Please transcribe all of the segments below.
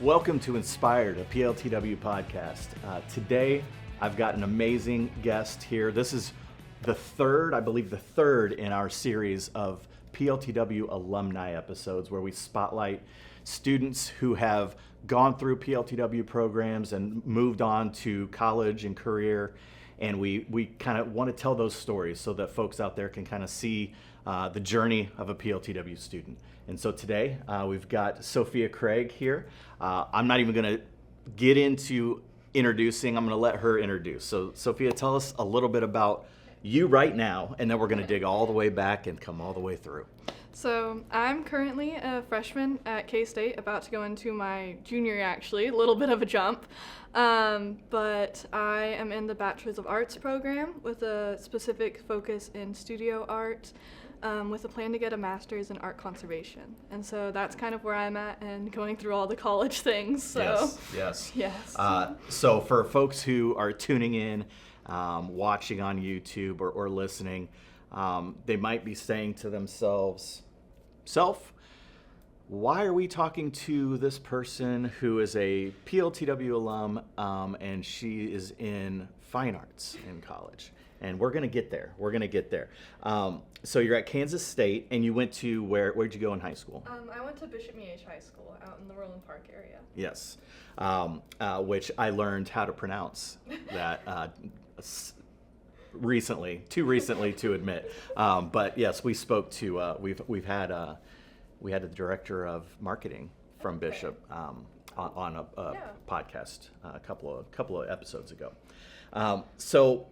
Welcome to Inspired, a PLTW podcast. Today, I've got an amazing guest here. This is the third in our series of PLTW alumni episodes where we spotlight students who have gone through PLTW programs and moved on to college and career. And we kind of want to tell those stories so that folks out there can kind of see the journey of a PLTW student. And so today we've got Sophia Craig here. I'm not even going to get into introducing, I'm going to let her introduce. So Sophia, tell us a little bit about you right now, and then we're going to dig all the way back and come all the way through. So I'm currently a freshman at K-State, about to go into my junior year actually, a little bit of a jump. But I am in the Bachelor's of Arts program with a specific focus in studio art, with a plan to get a master's in art conservation. And so that's kind of where I'm at and going through all the college things. So. Yes. So for folks who are tuning in, watching on YouTube or listening, they might be saying to themselves, why are we talking to this person who is a PLTW alum and she is in fine arts in college? And we're going to get there. So you're at Kansas State, and you went to where'd you go in high school? I went to bii High School out in the Roland Park area. Yes, which I learned how to pronounce that too recently to admit. But yes, we spoke to, we had the director of marketing from Bishop on a podcast a couple of episodes ago. So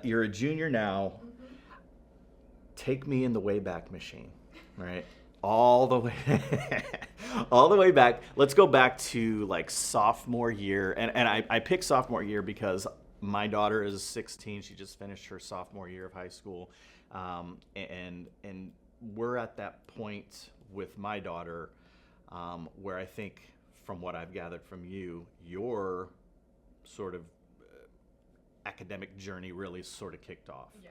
you're a junior now. Mm-hmm. Take me in the Wayback Machine, right? All the way back. Let's go back to like sophomore year, and I picked sophomore year because my daughter is 16. She just finished her sophomore year of high school, and we're at that point with my daughter where I think, from what I've gathered from you, your sort of academic journey really sort of kicked off. Yeah.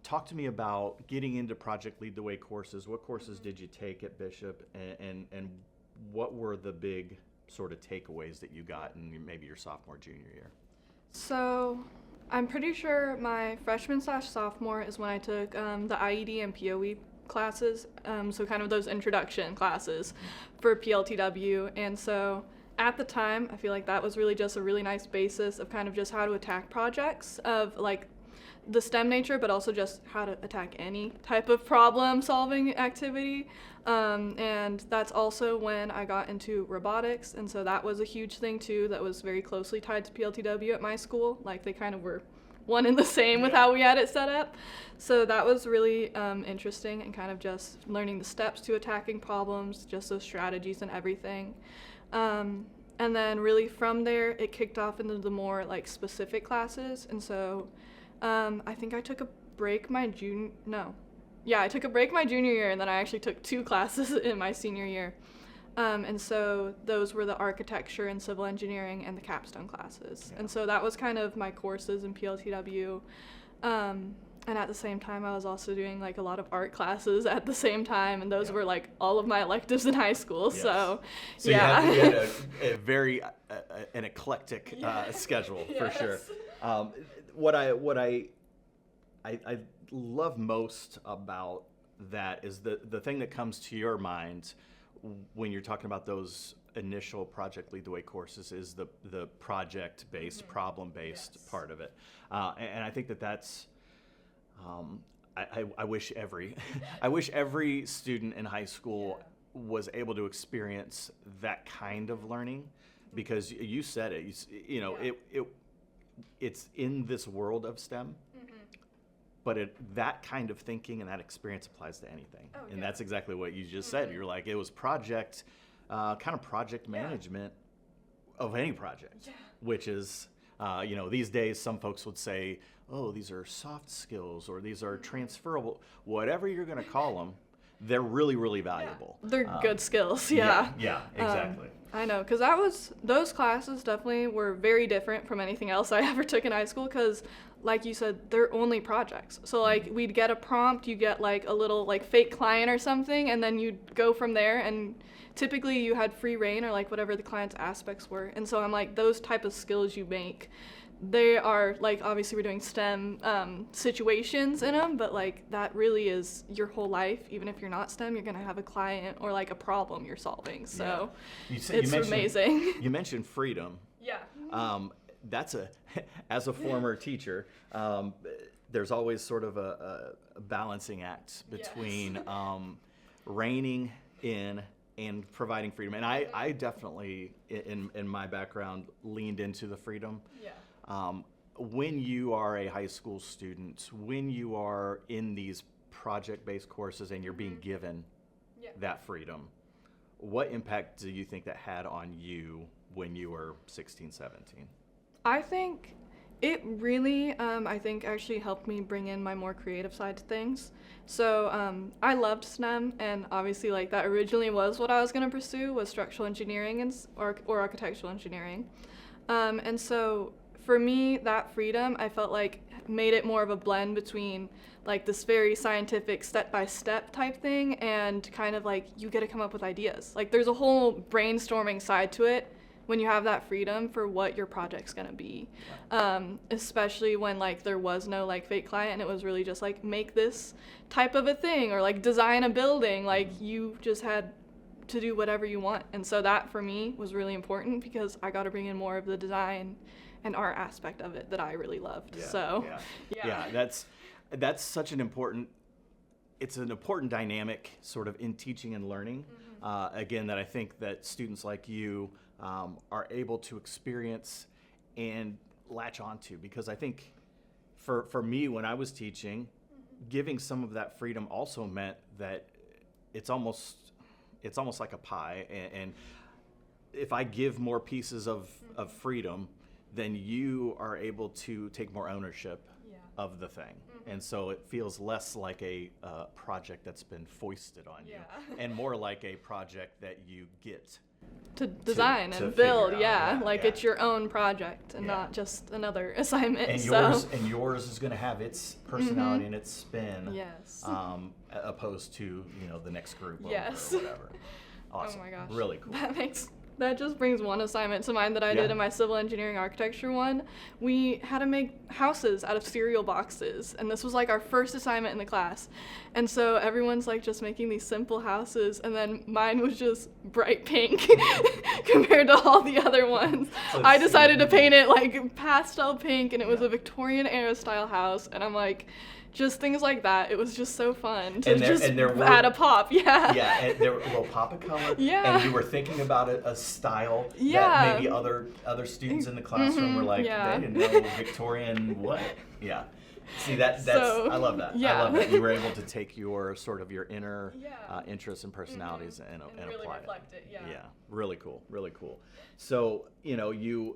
Talk to me about getting into Project Lead the Way courses. What courses did you take at Bishop, and what were the big sort of takeaways that you got in maybe your sophomore, junior year? So I'm pretty sure my freshman/sophomore is when I took the IED and POE classes, so kind of those introduction classes for PLTW. And so at the time, I feel like that was really just a really nice basis of kind of just how to attack projects of like the STEM nature, but also just how to attack any type of problem-solving activity. And that's also when I got into robotics, and so that was a huge thing too that was very closely tied to PLTW at my school. Like they kind of were one and the same with how we had it set up. So that was really interesting, and kind of just learning the steps to attacking problems, just those strategies and everything. And then really from there, it kicked off into the more like specific classes. And so I think I took a break my junior year, and then I actually took 2 classes in my senior year. And so those were the architecture and civil engineering and the capstone classes. Yeah. And so that was kind of my courses in PLTW. And at the same time, I was also doing like a lot of art classes at the same time, and those were like all of my electives in high school. Yes. So yeah. You had a very an eclectic schedule. Yes. For sure. What I love most about that is the thing that comes to your mind when you're talking about those initial Project Lead the Way courses is the project-based, problem-based part of it, and I think that's. I wish every student in high school was able to experience that kind of learning, because you said it. It's in this world of STEM, but that kind of thinking and that experience applies to anything. And that's exactly what you just said. You're like, it was project management of any project, which is, these days some folks would say, oh, these are soft skills or these are transferable, whatever you're going to call them. They're really, really valuable. Yeah. They're good skills, yeah. Yeah, exactly. I know, because those classes definitely were very different from anything else I ever took in high school, because like you said, they're only projects. So like we'd get a prompt, you get like a little like fake client or something, and then you'd go from there, and typically you had free reign or like whatever the client's aspects were. And so I'm like, those type of skills you make, they are like, obviously we're doing STEM situations in them, but like that really is your whole life. Even if you're not STEM, you're gonna have a client or like a problem you're solving. So it's amazing. You mentioned freedom. Yeah. That's as a former teacher, there's always sort of a balancing act between reining in and providing freedom. And I definitely, in my background, leaned into the freedom. Yeah. When you are a high school student, when you are in these project-based courses and you're being given that freedom, what impact do you think that had on you when you were 16, 17? I think it really, I think actually helped me bring in my more creative side to things. So I loved STEM, and obviously like that originally was what I was going to pursue, was structural engineering or architectural engineering. And so for me, that freedom, I felt like made it more of a blend between like this very scientific step-by-step type thing and kind of like you get to come up with ideas. Like there's a whole brainstorming side to it when you have that freedom for what your project's gonna be, especially when like there was no like fake client and it was really just like make this type of a thing or like design a building. Like you just had to do whatever you want, and so that for me was really important because I got to bring in more of the design and art aspect of it that I really loved. That's such an important. It's an important dynamic sort of in teaching and learning. Again, that I think that students like you are able to experience and latch onto, because I think for me when I was teaching, giving some of that freedom also meant that it's almost like a pie, and if I give more pieces of freedom, then you are able to take more ownership of the thing. And so it feels less like a project that's been foisted on you, and more like a project that you get to design to and build. Like it's your own project and not just another assignment. And yours is going to have its personality and its spin. Yes. Opposed to the next group or Yes. whatever. Awesome. Oh my gosh. Really cool. That just brings one assignment to mind that I did in my civil engineering architecture one. We had to make houses out of cereal boxes, and this was like our first assignment in the class. And so everyone's like just making these simple houses, and then mine was just bright pink compared to all the other ones. I decided to paint it like pastel pink, and it was a Victorian era style house, and I'm like, just things like that. It was just so fun to add a pop. Yeah, and there were a little pop of color. Yeah. And you were thinking about a style that maybe other students in the classroom were like, they didn't know Victorian what. Yeah. See, that's I love that. Yeah. I love that you were able to take your sort of your inner interests and personalities and really apply reflect it. Yeah. Really cool. Really cool. So, you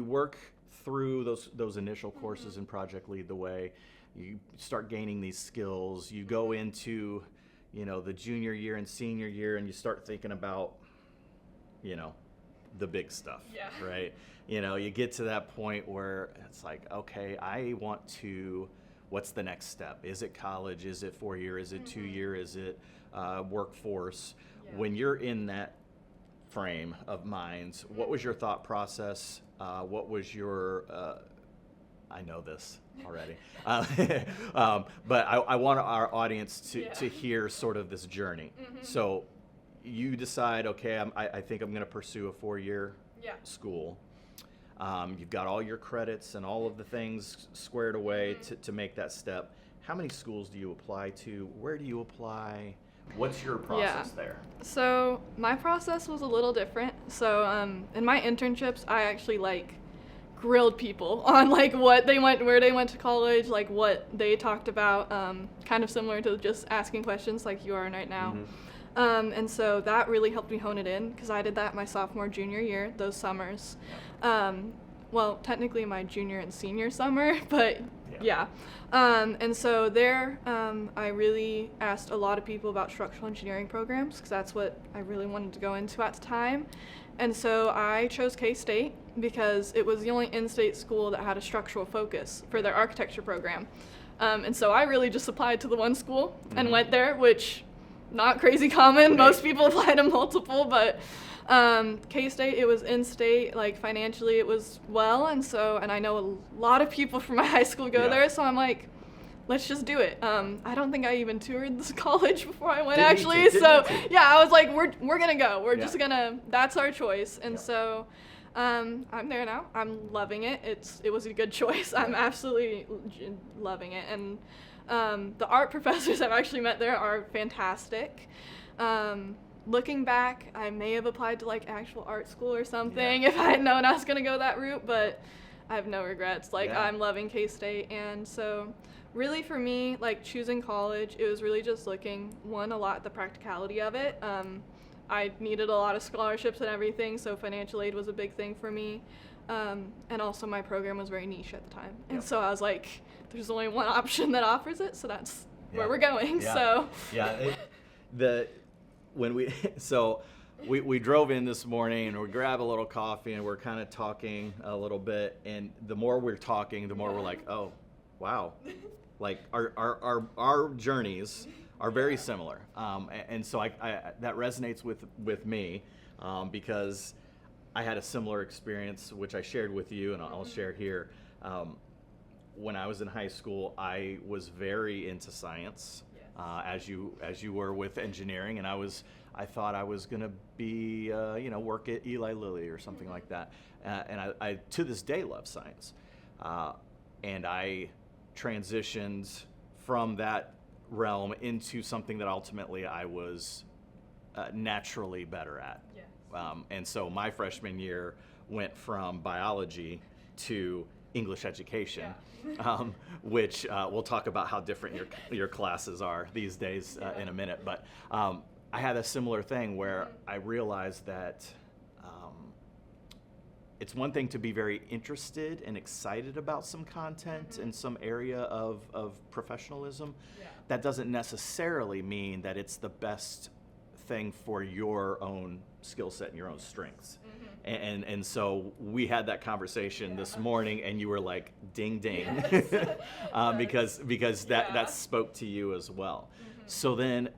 work through those initial courses in Project Lead the Way. You start gaining these skills. You go into, the junior year and senior year, and you start thinking about, the big stuff, right? You get to that point where it's like, okay, I want to, what's the next step? Is it college? Is it 4-year? Is it 2-year? Is it workforce? Yeah. When you're in that frame of mind, what was your thought process? What was your, I know this already, but I want our audience to hear sort of this journey. So you decide, okay, I think I'm going to pursue a 4-year school. You've got all your credits and all of the things squared away to make that step. How many schools do you apply to? Where do you apply? What's your process there? So my process was a little different. So in my internships, I actually grilled people on what they went, where they went to college, what they talked about, kind of similar to just asking questions like you are right now. And so that really helped me hone it in, because I did that my sophomore, junior year, those summers. Well, technically my junior and senior summer, but Yeah. And so there, I really asked a lot of people about structural engineering programs because that's what I really wanted to go into at the time. And so I chose K-State because it was the only in-state school that had a structural focus for their architecture program. And so I really just applied to the one school and went there, which not crazy common. Most people apply to multiple, but K-State, it was in-state, like financially it was well, and I know a lot of people from my high school go there, so I'm like, let's just do it. I don't think I even toured this college before I went, actually, so yeah, I was like, we're gonna go. We're just gonna, that's our choice, and so I'm there now. I'm loving it. It was a good choice. I'm absolutely loving it, and the art professors I've actually met there are fantastic. Looking back, I may have applied to like actual art school or something if I had known I was gonna go that route, but I have no regrets. Like I'm loving K-State, and so really for me, like choosing college, it was really just looking a lot at the practicality of it. I needed a lot of scholarships and everything, so financial aid was a big thing for me, and also my program was very niche at the time, and so I was like, there's only one option that offers it, so that's where we're going. So when we drove in this morning and we grabbed a little coffee and we're kind of talking a little bit, and the more we're talking, the more we're like, oh, wow, like our journeys are very similar, and so I that resonates with me because I had a similar experience which I shared with you, and I'll share here. When I was in high school, I was very into science. As you were with engineering, and I thought I was gonna be work at Eli Lilly or something like that, and I to this day love science, and I transitioned from that realm into something that ultimately I was naturally better at. And so my freshman year went from biology to English education, which we'll talk about how different your classes are these days in a minute. But I had a similar thing where I realized that it's one thing to be very interested and excited about some content in some area of professionalism. That doesn't necessarily mean that it's the best thing for your own skill set and your own strengths. And so we had that conversation this morning, and you were like, ding ding, because that spoke to you as well. So then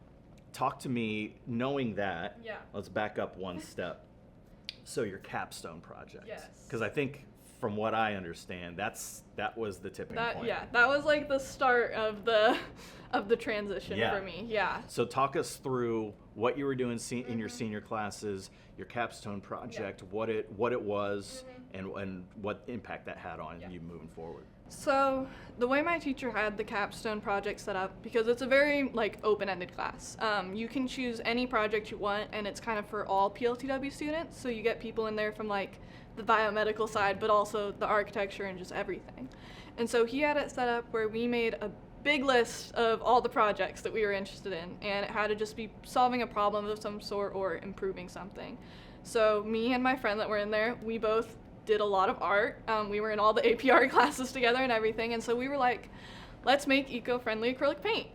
talk to me, knowing that, let's back up one step. So your capstone project, because I think from what I understand, that was the tipping point. That was like the start of the transition for me. So talk us through what you were doing in your senior classes, your capstone project, what it was, and what impact that had on you moving forward. So the way my teacher had the capstone project set up, because it's a very like open-ended class, you can choose any project you want, and it's kind of for all PLTW students, so you get people in there from like the biomedical side, but also the architecture and just everything. And so he had it set up where we made a big list of all the projects that we were interested in, and it had to just be solving a problem of some sort or improving something. So me and my friend that were in there, we both did a lot of art. We were in all the APR classes together and everything, and so we were like, let's make eco-friendly acrylic paint.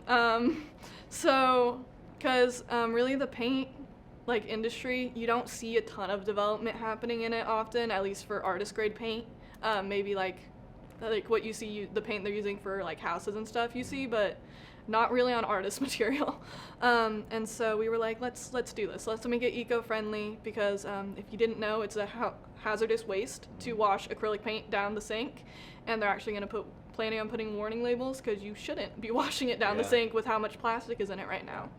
Because really the paint like industry, you don't see a ton of development happening in it often, at least for artist grade paint. Maybe like what you see, the paint they're using for like houses and stuff you see, but not really on artist material. And so we were like, let's do this. Let's make it eco-friendly, because if you didn't know, it's a hazardous waste to wash acrylic paint down the sink, and they're actually planning on putting warning labels, because you shouldn't be washing it down the sink with how much plastic is in it right now.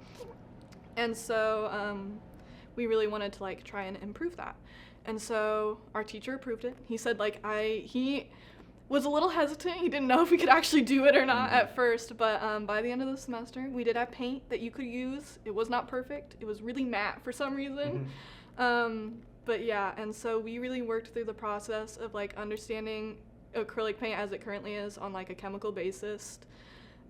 And so we really wanted to like try and improve that. And so our teacher approved it. He said like he was a little hesitant. He didn't know if we could actually do it or not at first, but by the end of the semester, we did have paint that you could use. It was not perfect. It was really matte for some reason. But yeah, and so we really worked through the process of like understanding acrylic paint as it currently is on like a chemical basis,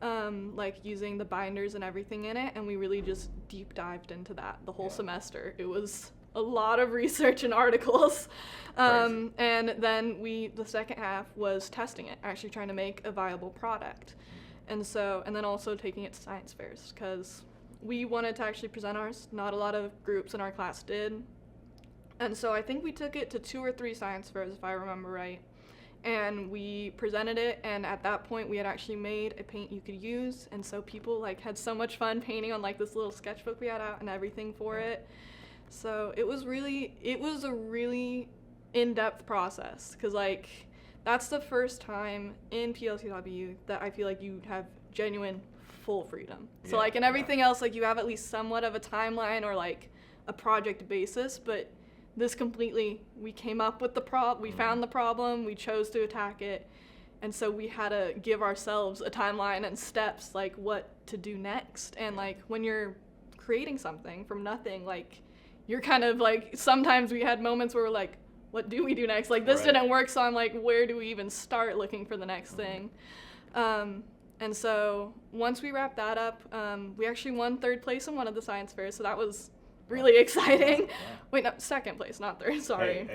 like using the binders and everything in it, and we really just deep dived into that the whole semester. It was a lot of research and articles. And then the second half was testing it, actually trying to make a viable product. And then also taking it to science fairs, because we wanted to actually present ours. Not a lot of groups in our class did. And so I think we took it to 2 or 3 science fairs, if I remember right. And we presented it, and at that point we had actually made a paint you could use, and so people like had so much fun painting on like this little sketchbook we had out and everything for it. So it was a really in-depth process, because like that's the first time in PLTW that I feel like you have genuine full freedom. So like in everything else, like you have at least somewhat of a timeline or like a project basis, but this completely, we came up with we found the problem, we chose to attack it, and so we had to give ourselves a timeline and steps, like what to do next. And like when you're creating something from nothing, like you're kind of like, sometimes we had moments where we're like, what do we do next? Like this didn't work, so I'm like, where do we even start looking for the next thing? And so once we wrapped that up, we actually won 3rd place in one of the science fairs, so that was really exciting. Wait, no, 2nd place, not 3rd, sorry.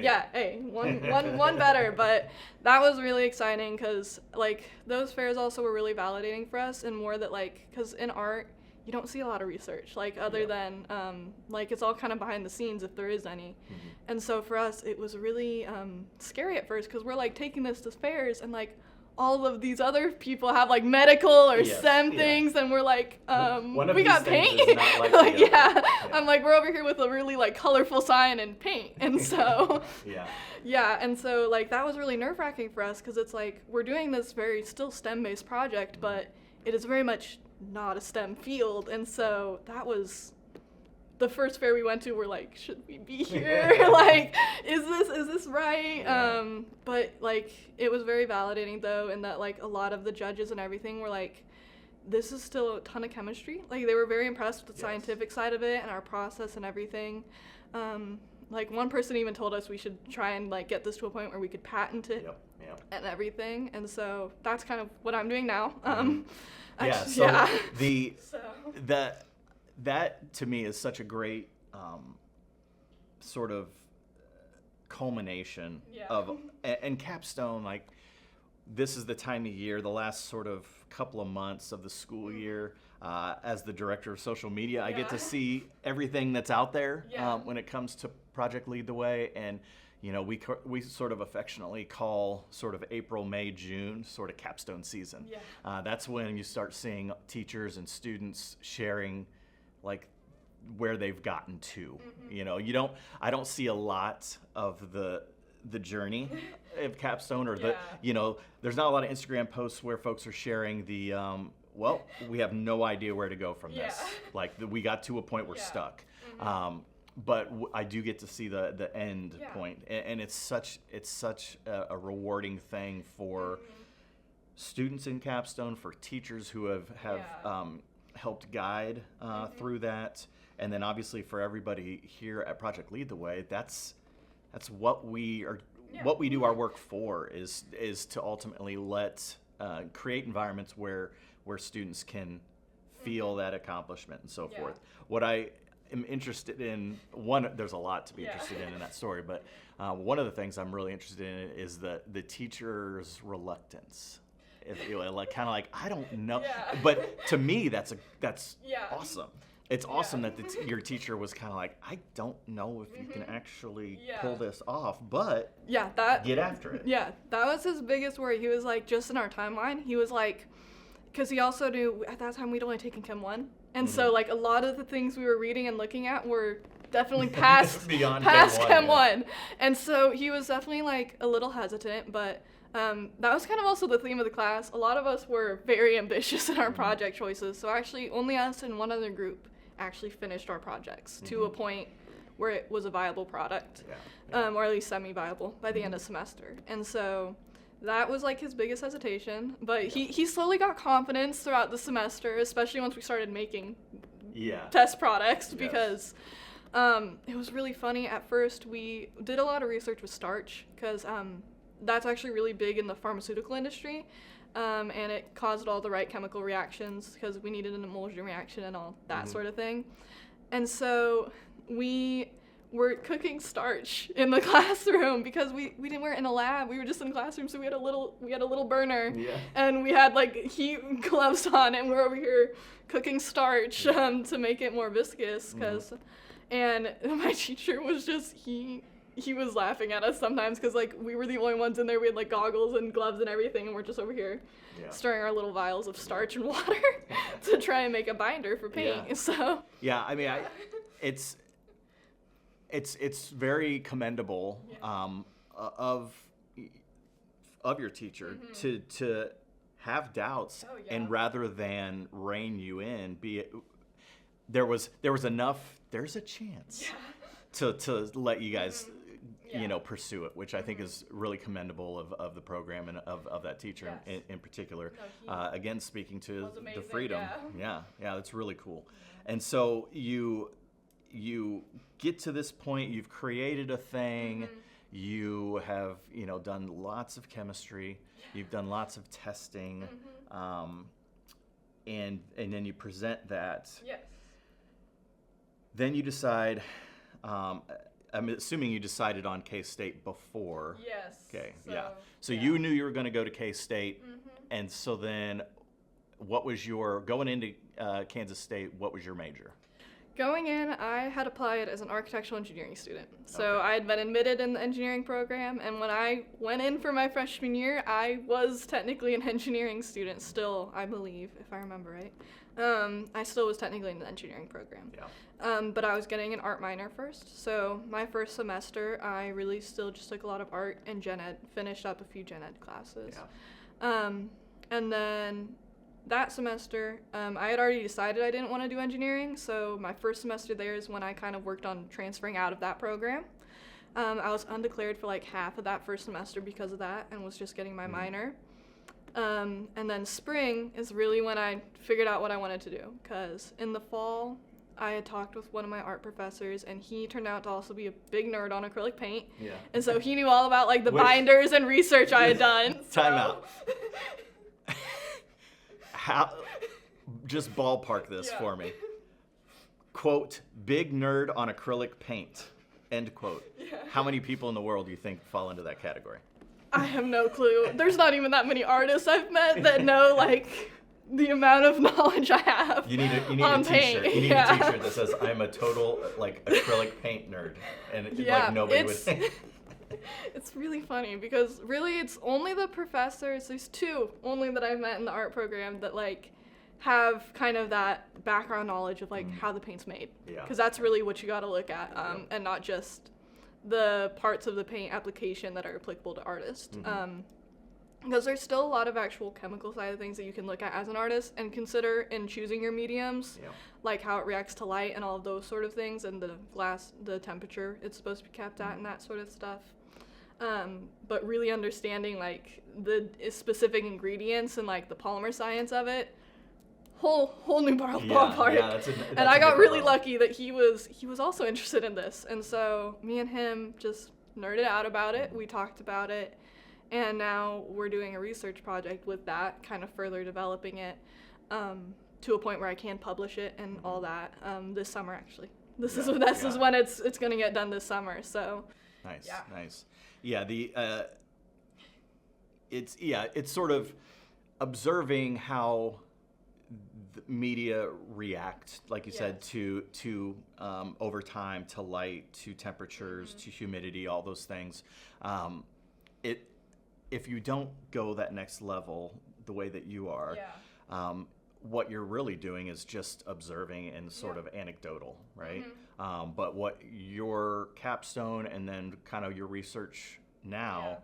One better, but that was really exciting, because like those fairs also were really validating for us, and more that like, because in art you don't see a lot of research, like other than like it's all kind of behind the scenes if there is any. And so for us it was really scary at first, because we're like taking this to fairs, and like all of these other people have like medical or STEM things, and we're like, we got paint. Like, I'm like, we're over here with a really like colorful sign and paint, and so and so like that was really nerve-wracking for us, because it's like we're doing this very still STEM-based project, but it is very much not a STEM field. And so that was the first fair we went to. We're like, should we be here? Like, is this right? But like it was very validating though, in that like a lot of the judges and everything were like, this is still a ton of chemistry. Like they were very impressed with the scientific side of it and our process and everything. Like one person even told us we should try and like get this to a point where we could patent it and everything. And so that's kind of what I'm doing now. That to me is such a great sort of culmination of, and capstone, like this is the time of year, the last sort of couple of months of the school year. As the director of social media, I get to see everything that's out there when it comes to Project Lead the Way. And you know, we sort of affectionately call sort of April, May, June sort of capstone season. That's when you start seeing teachers and students sharing like where they've gotten to. You know, I don't see a lot of the journey of capstone, or the, you know, there's not a lot of Instagram posts where folks are sharing the well, we have no idea where to go from this. Like we got to a point we're stuck. But I do get to see the end point, and it's such a rewarding thing for students in capstone, for teachers who have helped guide through that, and then obviously for everybody here at Project Lead the Way. That's what we are. What we do our work for is to ultimately create environments where students can feel that accomplishment and so forth. What I am interested in, there's a lot to be interested in that story, but one of the things I'm really interested in is the teacher's reluctance. If you like, kind of like, I don't know, but to me that's awesome. It's awesome that your teacher was kind of like, I don't know if you can actually pull this off, but get after it. That was his biggest worry. He was like, just in our timeline, he was like, because he also knew at that time we'd only taken Chem 1. And so like a lot of the things we were reading and looking at were definitely past Chem 1. And so he was definitely like a little hesitant, but that was kind of also the theme of the class. A lot of us were very ambitious in our project choices. So actually only us and one other group actually finished our projects to a point where it was a viable product, or at least semi-viable by the end of semester. And so that was like his biggest hesitation, but he slowly got confidence throughout the semester, especially once we started making test products, because it was really funny. At first we did a lot of research with starch, because that's actually really big in the pharmaceutical industry, and it caused all the right chemical reactions because we needed an emulsion reaction and all that sort of thing. And so we were cooking starch in the classroom because we didn't wear it in a lab. We were just in the classroom, so we had a little burner, and we had like heat gloves on, and we're over here cooking starch to make it more viscous. And my teacher was just he was laughing at us sometimes because like we were the only ones in there. We had like goggles and gloves and everything, and we're just over here stirring our little vials of starch and water to try and make a binder for paint. So I mean, it's very commendable of your teacher to have doubts and rather than rein you in, there's a chance to let you guys pursue it, which I think is really commendable of the program and of that teacher in particular. Again, speaking to the freedom. That's really cool. And so you get to this point, you've created a thing, you have done lots of chemistry, you've done lots of testing, and then you present that. Then you decide, I'm assuming you decided on K-State before. Okay, so you knew you were going to go to K-State, and so then what was going into Kansas State, what was your major? Going in, I had applied as an architectural engineering student. So I had been admitted in the engineering program, and when I went in for my freshman year, I was technically an engineering student still, I believe, if I remember right. I still was technically in the engineering program. But I was getting an art minor first. So my first semester, I really still just took a lot of art and gen ed, finished up a few gen ed classes. And then that semester, I had already decided I didn't want to do engineering, so my first semester there is when I kind of worked on transferring out of that program. I was undeclared for like half of that first semester because of that and was just getting my minor. And then spring is really when I figured out what I wanted to do, because in the fall, I had talked with one of my art professors, and he turned out to also be a big nerd on acrylic paint. And so he knew all about like the binders and research I had done. Time out. Just ballpark this for me. Quote, big nerd on acrylic paint, end quote. How many people in the world do you think fall into that category? I have no clue. There's not even that many artists I've met that know like the amount of knowledge I have. You need a t-shirt. You need a t-shirt that says I'm a total like acrylic paint nerd, and like nobody would think. It's really funny because really it's only the professors, there's two only that I've met in the art program that like have kind of that background knowledge of like how the paint's made. Because that's really what you got to look at, and not just the parts of the paint application that are applicable to artists. Because there's still a lot of actual chemical side of things that you can look at as an artist and consider in choosing your mediums, like how it reacts to light and all of those sort of things, and the temperature it's supposed to be kept at and that sort of stuff. But really understanding like the specific ingredients and like the polymer science of it, whole new ballpark. And I got really lucky that he was also interested in this, and so me and him just nerded out about it. We talked about it. And now we're doing a research project with that, kind of further developing it to a point where I can publish it and all that this summer, actually. This is when it's going to get done this summer. So nice. Yeah, it's sort of observing how the media react, like you said, to over time, to light, to temperatures, to humidity, all those things. If you don't go that next level the way that you are, what you're really doing is just observing and sort of anecdotal, right? But what your capstone and then kind of your research now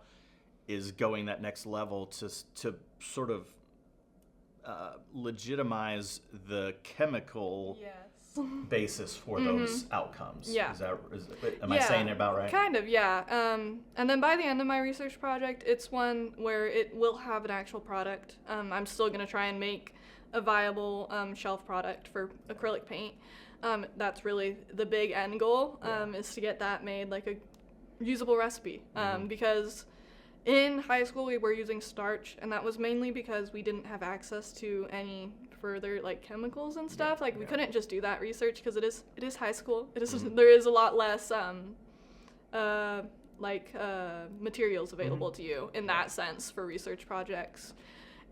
is going that next level to sort of legitimize the chemical basis for those outcomes. Am I saying it about right? Kind of, and then by the end of my research project, it's one where it will have an actual product. I'm still going to try and make a viable shelf product for acrylic paint. That's really the big end goal, is to get that made like a usable recipe. Because in high school we were using starch, and that was mainly because we didn't have access to any further like chemicals and stuff. Like we yeah. couldn't just do that research because it is high school. It is there is a lot less materials available to you in that sense for research projects.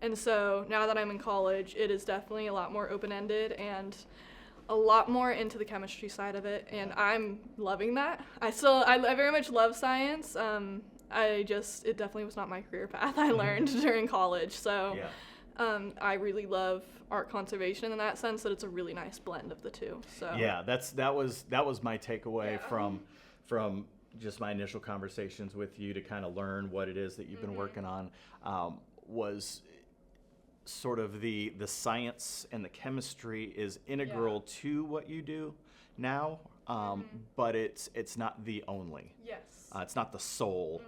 And so now that I'm in college, it is definitely a lot more open-ended and a lot more into the chemistry side of it, and I'm loving that. I very much love science. It definitely was not my career path I learned during college. So I really love art conservation in that sense, that it's a really nice blend of the two. So yeah, that was my takeaway from just my initial conversations with you to kind of learn what it is that you've been working on, was sort of the science and the chemistry is integral to what you do now, but it's not the only. Yes. It's not the sole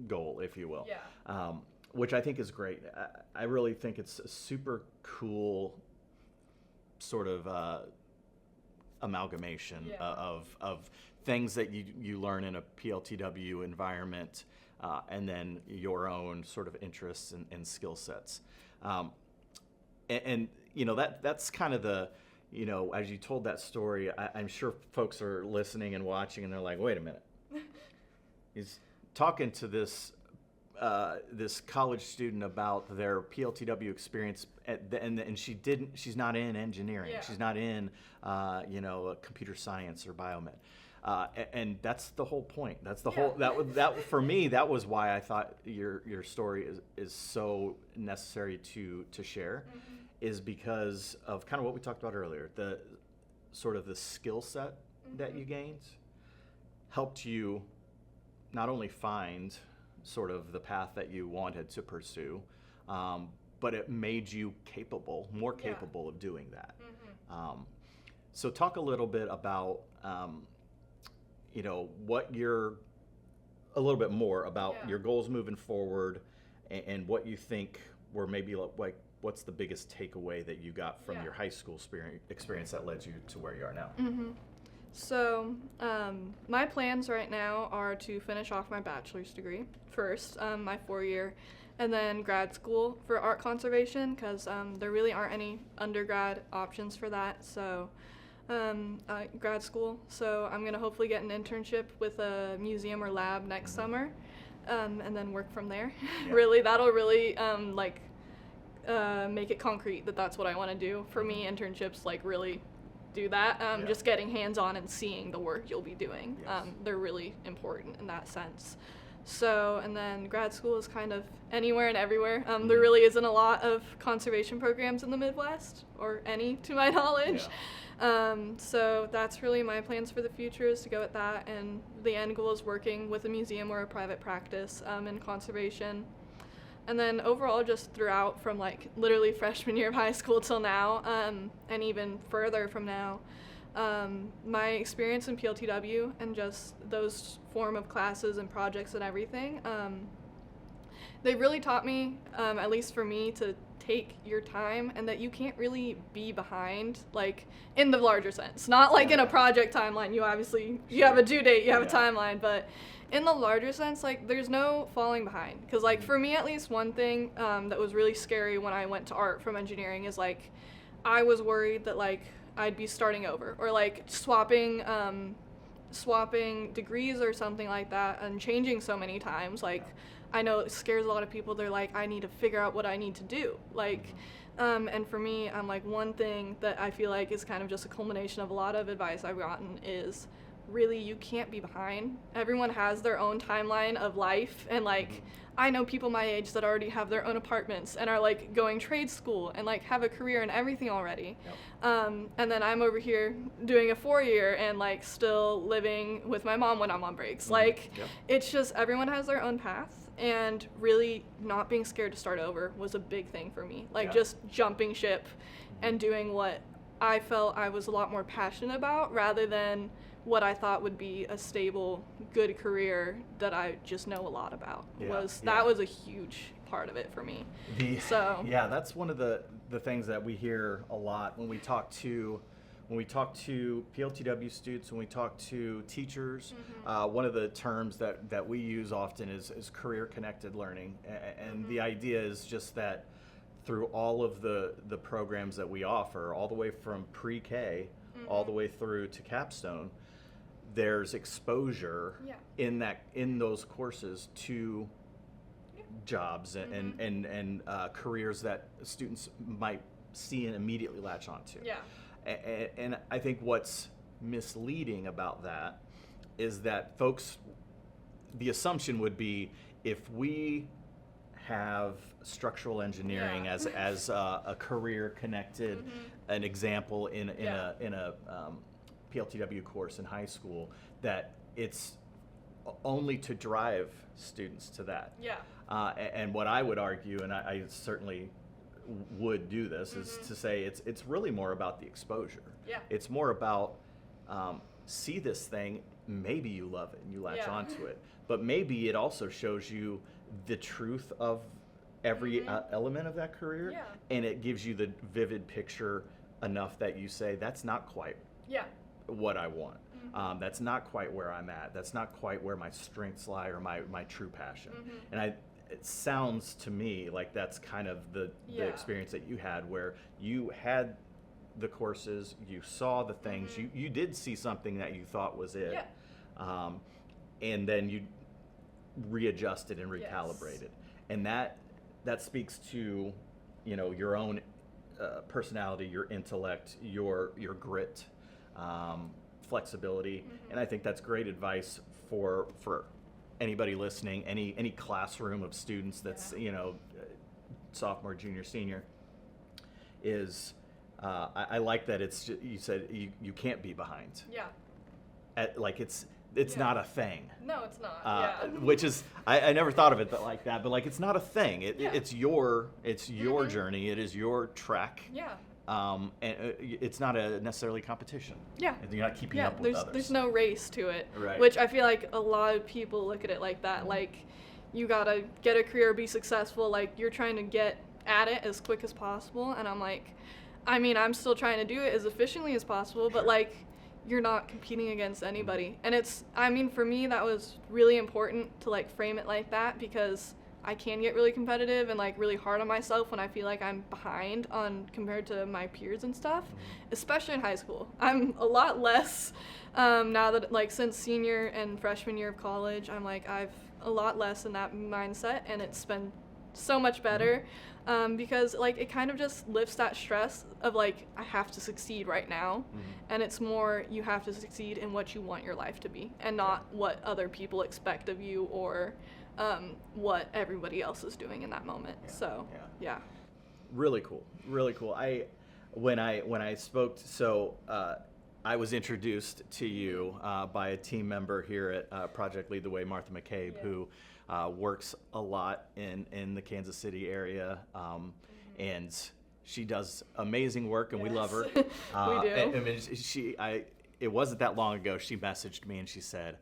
goal, if you will. Yeah. Which I think is great. I really think it's a super cool sort of amalgamation of things that you learn in a PLTW environment, and then your own sort of interests and skill sets. And you know, that's kind of the, you know, as you told that story, I'm sure folks are listening and watching and they're like, wait a minute. He's talking to this college student about their PLTW experience, and she's not in engineering. Yeah. She's not in, computer science or biomed. And that's the whole point. That's the whole, that for me, that was why I thought your story is so necessary to share, is because of kind of what we talked about earlier. The sort of the skill set that you gained helped you not only find sort of the path that you wanted to pursue, but it made you more capable of doing that. So talk a little bit about, a little bit more about your goals moving forward, and what you think were maybe like what's the biggest takeaway that you got from your high school experience that led you to where you are now? So my plans right now are to finish off my bachelor's degree first, my 4-year, and then grad school for art conservation, because there really aren't any undergrad options for that. So grad school. So I'm going to hopefully get an internship with a museum or lab next summer, and then work from there. Really, that'll really make it concrete that that's what I want to do. For me, internships really do that. Just getting hands-on and seeing the work you'll be doing. They're really important in that sense. So, and then grad school is kind of anywhere and everywhere. There really isn't a lot of conservation programs in the Midwest, or any to my knowledge. So that's really my plans for the future, is to go at that, and the end goal is working with a museum or a private practice in conservation. And then overall, just throughout, from literally freshman year of high school till now, and even further from now, my experience in PLTW and just those form of classes and projects and everything, they really taught me, at least for me, to take your time, and that you can't really be behind, in the larger sense. Not in a project timeline. You obviously, you have a due date, you have a timeline, but in the larger sense, there's no falling behind. Because, for me, at least, one thing that was really scary when I went to art from engineering is, I was worried that, I'd be starting over, or, swapping degrees or something like that, and changing so many times. I know it scares a lot of people. They're I need to figure out what I need to do. And for me, I'm one thing that I feel is kind of just a culmination of a lot of advice I've gotten is, really, you can't be behind. Everyone has their own timeline of life, and I know people my age that already have their own apartments and are going trade school and have a career and everything already. And then I'm over here doing a 4-year and still living with my mom when I'm on breaks. It's just, everyone has their own path, and really not being scared to start over was a big thing for me. Just jumping ship and doing what I felt I was a lot more passionate about, rather than what I thought would be a stable, good career that I just know a lot about. That was a huge part of it for me. That's one of the things that we hear a lot when we talk to PLTW students, when we talk to teachers. One of the terms that we use often is career connected learning, and the idea is just that through all of the programs that we offer, all the way from pre-K all the way through to capstone, there's exposure in those courses to jobs and careers that students might see and immediately latch onto. And I think what's misleading about that is that folks, the assumption would be, if we have structural engineering as a career connected, an example in a PLTW course in high school, that it's only to drive students to that. And what I would argue, and I certainly would do this, is to say it's really more about the exposure. It's more about see this thing, maybe you love it and you latch onto it, but maybe it also shows you the truth of every element of that career, and it gives you the vivid picture enough that you say, that's not quite what I want. That's not quite where I'm at. That's not quite where my strengths lie or my true passion. And it sounds to me like that's kind of the experience that you had, where you had the courses, you saw the things, you did see something that you thought was it, and then you readjusted and recalibrated. And that speaks to, you know, your own personality, your intellect, your grit, flexibility. And I think that's great advice for anybody listening, any classroom of students that's you know, sophomore, junior, senior, is I like that it's you said you can't be behind. Like it's not a thing. No, it's not. Which is I never thought of it like that, but like it's not a thing. It's your journey. It is your track. And it's not a necessarily competition. You're not keeping up with others. There's no race to it. Right. Which I feel like a lot of people look at it like that. Like, you gotta get a career, be successful. Like, you're trying to get at it as quick as possible. And I'm like, I mean, I'm still trying to do it as efficiently as possible, but like, you're not competing against anybody. And it's, I mean, for me, that was really important to like frame it like that, because I can get really competitive and like really hard on myself when I feel like I'm behind on compared to my peers and stuff, especially in high school. I'm a lot less now that, like, since senior and freshman year of college, I'm like, I've a lot less in that mindset, and it's been so much better because like it kind of just lifts that stress of like, I have to succeed right now, and it's more, you have to succeed in what you want your life to be, and not what other people expect of you, or what everybody else is doing in that moment. So really cool. When I spoke I was introduced to you by a team member here at Project Lead the Way, Martha McCabe, who works a lot in the Kansas City area, and she does amazing work, and we love her. We do. I mean, it wasn't that long ago, she messaged me and she said,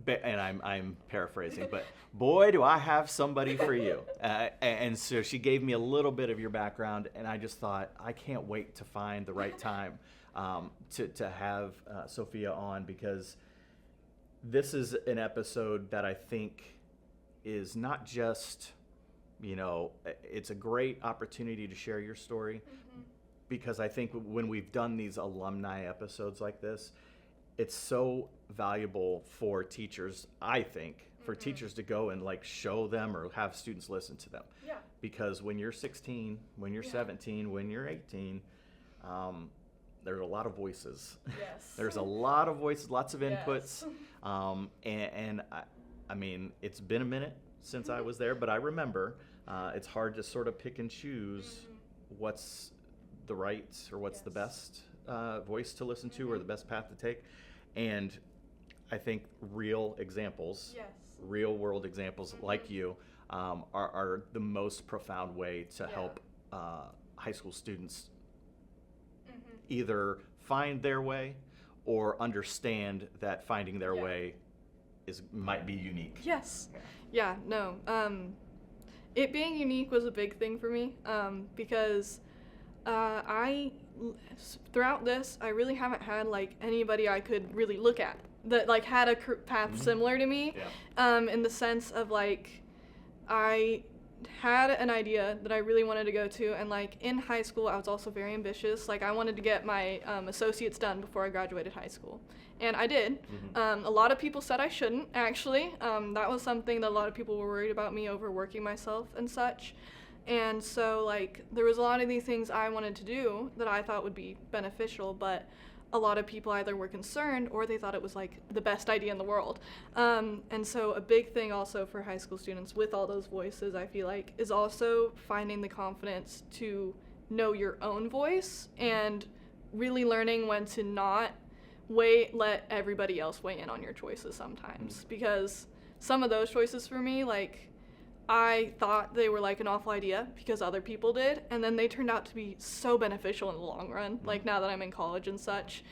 and I'm paraphrasing, but boy, do I have somebody for you. And so she gave me a little bit of your background, and I just thought, I can't wait to find the right time to have Sophia on, because this is an episode that I think is not just, you know, it's a great opportunity to share your story, because I think when we've done these alumni episodes like this, it's so valuable for teachers, I think, for teachers to go and like show them or have students listen to them. Because when you're 16, when you're 17, when you're 18, there's a lot of voices. There's a lot of voices, lots of inputs. And I mean, it's been a minute since I was there, but I remember it's hard to sort of pick and choose what's the right or what's the best voice to listen to or the best path to take. And I think real examples, real world examples like you are the most profound way to help high school students either find their way or understand that finding their way might be unique. It being unique was a big thing for me, because throughout this, I really haven't had like anybody I could really look at that like had a path similar to me, in the sense of like, I had an idea that I really wanted to go to, and like in high school I was also very ambitious. Like I wanted to get my associates done before I graduated high school, and I did. A lot of people said I shouldn't, actually. That was something that a lot of people were worried about, me overworking myself and such. And so like there was a lot of these things I wanted to do that I thought would be beneficial, but a lot of people either were concerned or they thought it was like the best idea in the world. And so a big thing also for high school students with all those voices, I feel like, is also finding the confidence to know your own voice and really learning when to not let everybody else weigh in on your choices sometimes. Because some of those choices for me, like, I thought they were like an awful idea because other people did, and then they turned out to be so beneficial in the long run, like now that I'm in college and such.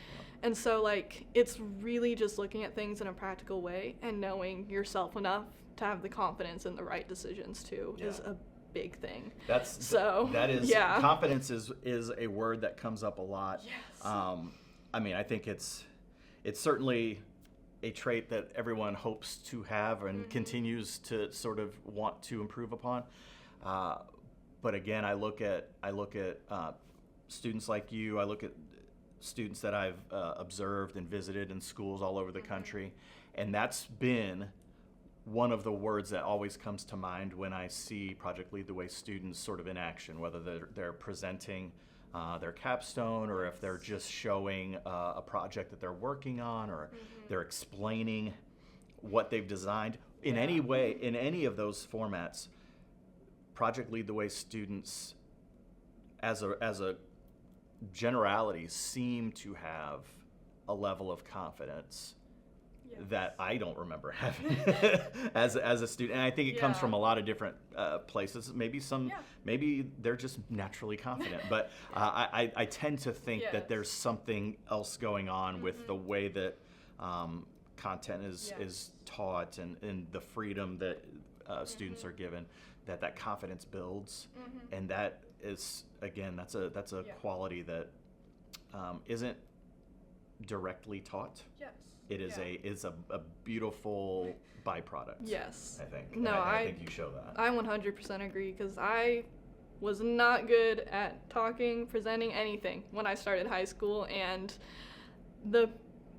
And so like it's really just looking at things in a practical way and knowing yourself enough to have the confidence in the right decisions too is a big thing. Confidence is a word that comes up a lot. Yes. I mean, I think it's certainly a trait that everyone hopes to have and continues to sort of want to improve upon. But again, I look at students like you. I look at students that I've observed and visited in schools all over the country, and that's been one of the words that always comes to mind when I see Project Lead the Way students sort of in action, whether they're presenting their capstone, or if they're just showing a project that they're working on, or they're explaining what they've designed. In any way, in any of those formats, Project Lead the Way students, as a generality, seem to have a level of confidence that I don't remember having as a student. And I think it comes from a lot of different places. Maybe they're just naturally confident. But I tend to think that there's something else going on with the way that content is taught, and the freedom that students are given, that confidence builds. And that is, again, that's a quality that isn't directly taught. Yes. It is a beautiful byproduct. Yes. I think. No, I think you show that. I 100% agree, because I was not good at talking, presenting, anything when I started high school, and the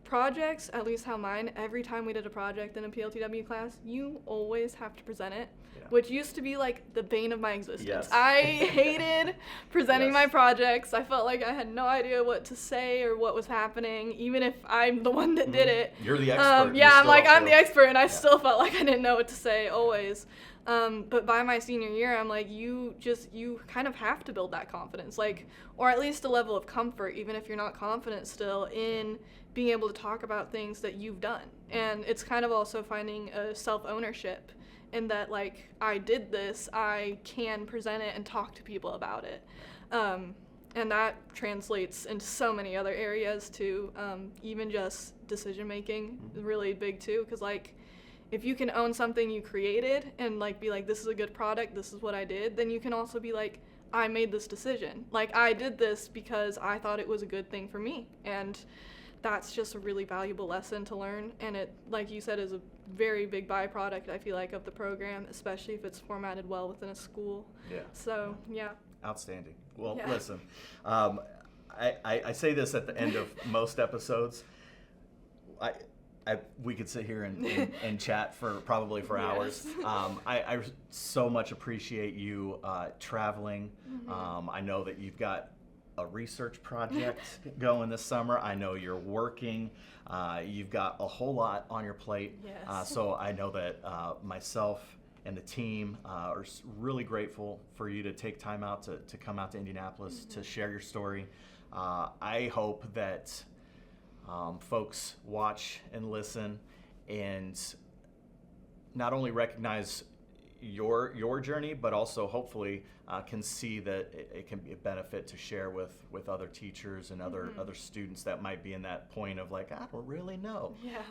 projects, at least how mine, every time we did a project in a PLTW class, you always have to present it, which used to be like the bane of my existence. Yes. I hated presenting my projects. I felt like I had no idea what to say or what was happening, even if I'm the one that did it. You're the expert. I'm the expert, and I still felt like I didn't know what to say always. But by my senior year, I'm like, you kind of have to build that confidence, like, or at least a level of comfort, even if you're not confident still, in being able to talk about things that you've done. And it's kind of also finding a self-ownership in that, like, I did this, I can present it and talk to people about it. And that translates into so many other areas too, even just decision making is really big too, because like, if you can own something you created and like be like, this is a good product, this is what I did, then you can also be like, I made this decision. Like, I did this because I thought it was a good thing for me. And that's just a really valuable lesson to learn. And it, like you said, is a very big byproduct, I feel like, of the program, especially if it's formatted well within a school. Yeah. So, yeah. Outstanding. Well, listen, I say this at the end of most episodes. We could sit here and chat for hours. I so much appreciate you traveling. I know that you've got a research project going this summer. I know you're working. You've got a whole lot on your plate. Yes. So I know that myself and the team are really grateful for you to take time out to come out to Indianapolis to share your story. I hope that folks watch and listen and not only recognize your journey, but also hopefully can see that it can be a benefit to share with other teachers and other students that might be in that point of like, I don't really know. Yeah.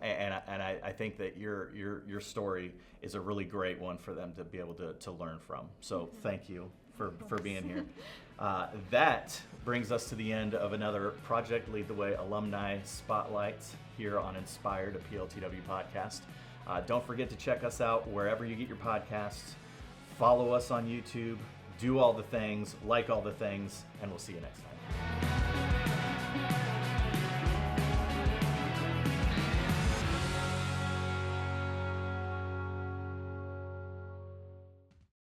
And I think that your story is a really great one for them to be able to learn from. So thank you for being here. That brings us to the end of another Project Lead the Way Alumni Spotlight here on Inspired, a PLTW podcast. Don't forget to check us out wherever you get your podcasts. follow us on YouTube, do all the things, like all the things, and we'll see you next time.